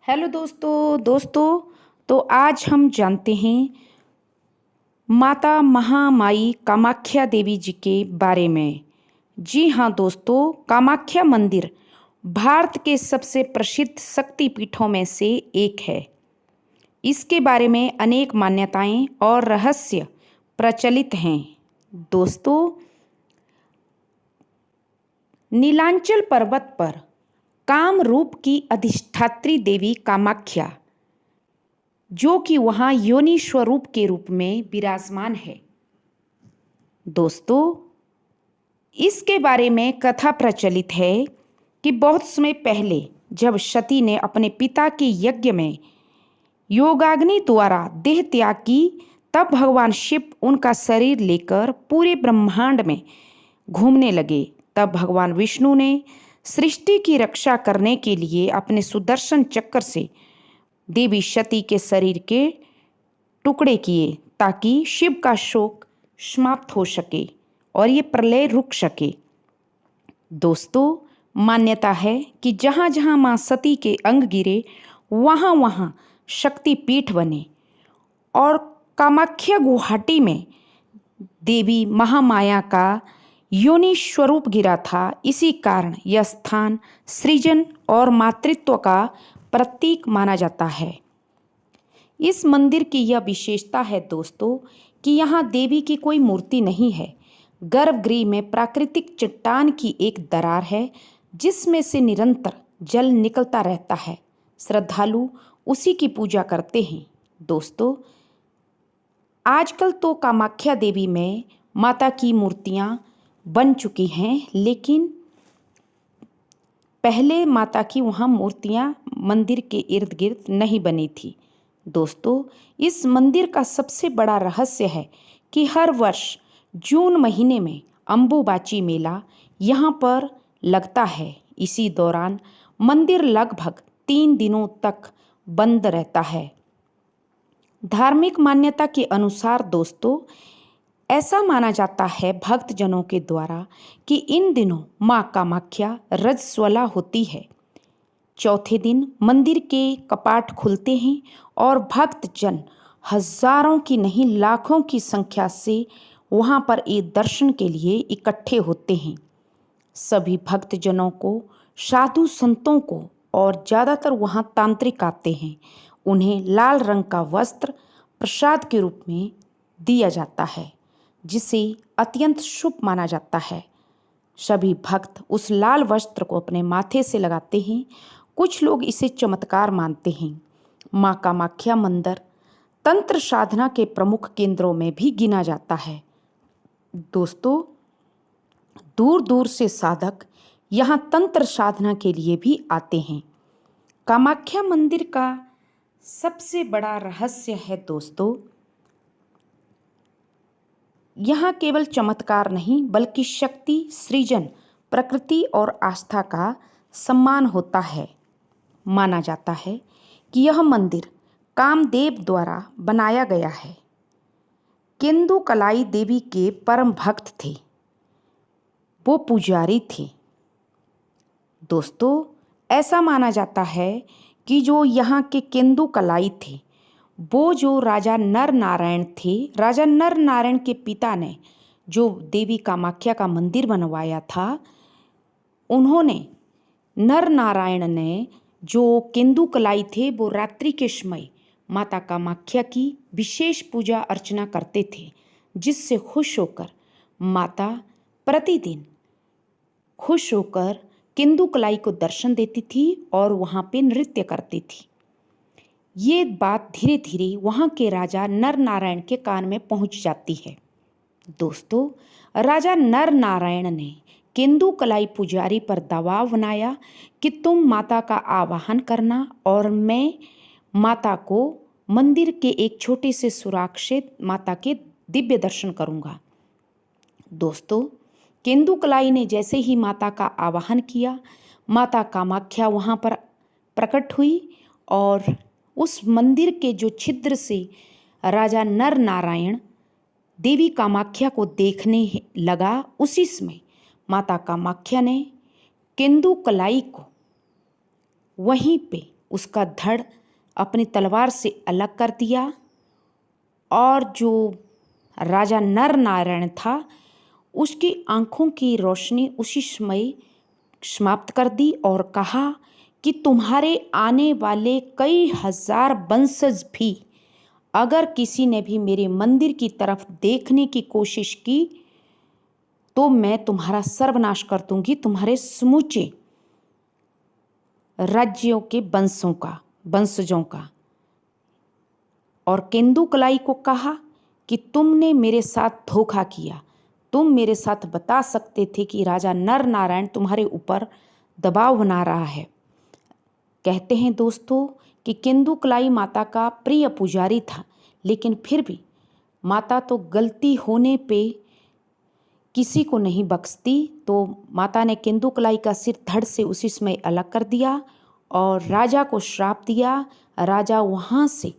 Hello दोस्तों तो आज हम जानते हैं माता महामाई कामाख्या देवी जी के बारे में। जी हाँ दोस्तों, कामाख्या मंदिर भारत के सबसे प्रसिद्ध शक्तिपीठों में से एक है। इसके बारे में अनेक मान्यताएं और रहस्य प्रचलित हैं। दोस्तों, नीलांचल पर्वत पर कामरूप की अधिष्ठात्री देवी कामाख्या, जो कि वहाँ योनि स्वरूप के रूप में विराजमान है। दोस्तों, इसके बारे में कथा प्रचलित है कि बहुत समय पहले जब सती ने अपने पिता के यज्ञ में योगाग्नि द्वारा देह त्याग की, तब भगवान शिव उनका शरीर लेकर पूरे ब्रह्मांड में घूमने लगे। तब भगवान विष्णु ने सृष्टि की रक्षा करने के लिए अपने सुदर्शन चक्र से देवी सती के शरीर के टुकड़े किए, ताकि शिव का शोक समाप्त हो सके और ये प्रलय रुक सके। दोस्तों, मान्यता है कि जहाँ जहाँ माँ सती के अंग गिरे, वहाँ वहाँ शक्तिपीठ बने और कामाख्या गुवाहाटी में देवी महामाया का योनि स्वरूप गिरा था। इसी कारण यह स्थान सृजन और मातृत्व का प्रतीक माना जाता है। इस मंदिर की यह विशेषता है दोस्तों कि यहाँ देवी की कोई मूर्ति नहीं है। गर्भगृह में प्राकृतिक चट्टान की एक दरार है, जिसमें से निरंतर जल निकलता रहता है। श्रद्धालु उसी की पूजा करते हैं। दोस्तों, आजकल तो कामाख्या देवी में माता की मूर्तियाँ बन चुकी हैं, लेकिन पहले माता की वहाँ मूर्तियाँ मंदिर के इर्द गिर्द नहीं बनी थी। दोस्तों, इस मंदिर का सबसे बड़ा रहस्य है कि हर वर्ष जून महीने में अंबुबाची मेला यहाँ पर लगता है। इसी दौरान मंदिर लगभग 3 दिनों तक बंद रहता है। धार्मिक मान्यता के अनुसार दोस्तों, ऐसा माना जाता है भक्तजनों के द्वारा कि इन दिनों माँ कामाख्या रजस्वला होती है। चौथे दिन मंदिर के कपाट खुलते हैं और भक्तजन हजारों की नहीं लाखों की संख्या से वहाँ पर एक दर्शन के लिए इकट्ठे होते हैं। सभी भक्तजनों को, साधु संतों को और ज़्यादातर वहाँ तांत्रिक आते हैं। उन्हें लाल रंग का वस्त्र प्रसाद के रूप में दिया जाता है, जिसे अत्यंत शुभ माना जाता है। सभी भक्त उस लाल वस्त्र को अपने माथे से लगाते हैं। कुछ लोग इसे चमत्कार मानते हैं। माँ कामाख्या मंदिर तंत्र साधना के प्रमुख केंद्रों में भी गिना जाता है। दोस्तों, दूर दूर से साधक यहाँ तंत्र साधना के लिए भी आते हैं। कामाख्या मंदिर का सबसे बड़ा रहस्य है दोस्तों, यहाँ केवल चमत्कार नहीं बल्कि शक्ति, सृजन, प्रकृति और आस्था का सम्मान होता है। माना जाता है कि यह मंदिर कामदेव द्वारा बनाया गया है। केंदुकलाई देवी के परम भक्त थे, वो पुजारी थे। दोस्तों, ऐसा माना जाता है कि जो यहाँ के केंदुकलाई थे, वो जो राजा नर नारायण थे, राजा नर नारायण के पिता ने जो देवी कामाख्या का मंदिर बनवाया था, उन्होंने नर नारायण ने जो केंदुकलाई थे, वो रात्रि के समय माता कामाख्या की विशेष पूजा अर्चना करते थे, जिससे खुश होकर माता प्रतिदिन खुश होकर केंदुकलाई को दर्शन देती थी और वहाँ पे नृत्य करती थी। ये बात धीरे धीरे वहाँ के राजा नर नारायण के कान में पहुँच जाती है। दोस्तों, राजा नर नारायण ने केंदुकलाई पुजारी पर दबाव बनाया कि तुम माता का आवाहन करना और मैं माता को मंदिर के एक छोटे से सुराख से माता के दिव्य दर्शन करूँगा। दोस्तों, केंदुकलाई ने जैसे ही माता का आवाहन किया, माता कामाख्या वहाँ पर प्रकट हुई और उस मंदिर के जो छिद्र से राजा नर नारायण देवी कामाख्या को देखने लगा, उसी समय माता कामाख्या ने केंदुकलाई को वहीं पे उसका धड़ अपनी तलवार से अलग कर दिया और जो राजा नर नारायण था उसकी आंखों की रोशनी उसी समय समाप्त कर दी और कहा कि तुम्हारे आने वाले कई हजार वंशज भी अगर किसी ने भी मेरे मंदिर की तरफ देखने की कोशिश की तो मैं तुम्हारा सर्वनाश कर दूंगी, तुम्हारे समूचे राज्यों के वंशजों का। और केंदुकलाई को कहा कि तुमने मेरे साथ धोखा किया, तुम मेरे साथ बता सकते थे कि राजा नर नारायण तुम्हारे ऊपर दबाव बना रहा है। कहते हैं दोस्तों कि केंदुकलाई माता का प्रिय पुजारी था, लेकिन फिर भी माता तो गलती होने पे किसी को नहीं बख्शती। तो माता ने केंदुकलाई का सिर धड़ से उसी समय अलग कर दिया और राजा को श्राप दिया। राजा वहाँ से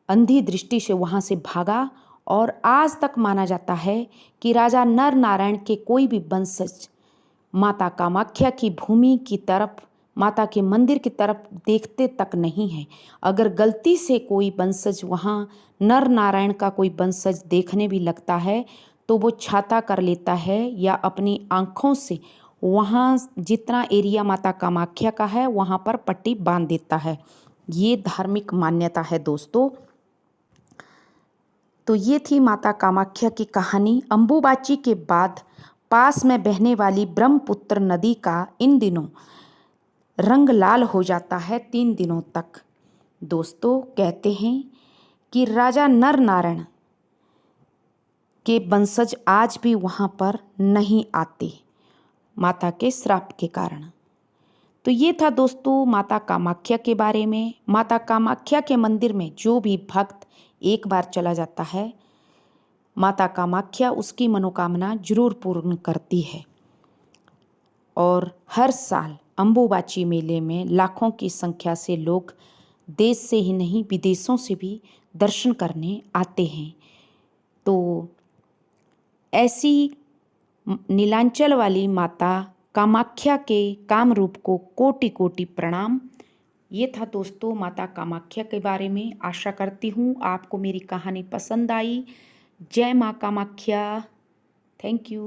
अंधी दृष्टि से वहाँ से भागा और आज तक माना जाता है कि राजा नर नारायण के कोई भी वंशज माता कामाख्या की भूमि की तरफ, माता के मंदिर की तरफ देखते तक नहीं है। अगर गलती से कोई वंशज वहाँ नर नारायण का कोई वंशज देखने भी लगता है तो वो छाता कर लेता है या अपनी आँखों से वहाँ जितना एरिया माता कामाख्या का है वहाँ पर पट्टी बांध देता है। ये धार्मिक मान्यता है दोस्तों। तो ये थी माता कामाख्या की कहानी। अंबुबाची के बाद पास में बहने वाली ब्रह्मपुत्र नदी का इन दिनों रंग लाल हो जाता है 3 दिनों तक। दोस्तों कहते हैं कि राजा नर नारायण के वंशज आज भी वहाँ पर नहीं आते माता के श्राप के कारण। तो ये था दोस्तों माता कामाख्या के बारे में। माता कामाख्या के मंदिर में जो भी भक्त एक बार चला जाता है, माता कामाख्या उसकी मनोकामना जरूर पूर्ण करती है। और हर साल अंबुबाची मेले में लाखों की संख्या से लोग देश से ही नहीं विदेशों से भी दर्शन करने आते हैं। तो ऐसी नीलांचल वाली माता कामाख्या के कामरूप को कोटि कोटि प्रणाम। ये था दोस्तों माता कामाख्या के बारे में। आशा करती हूँ आपको मेरी कहानी पसंद आई। जय माँ कामाख्या। Thank you.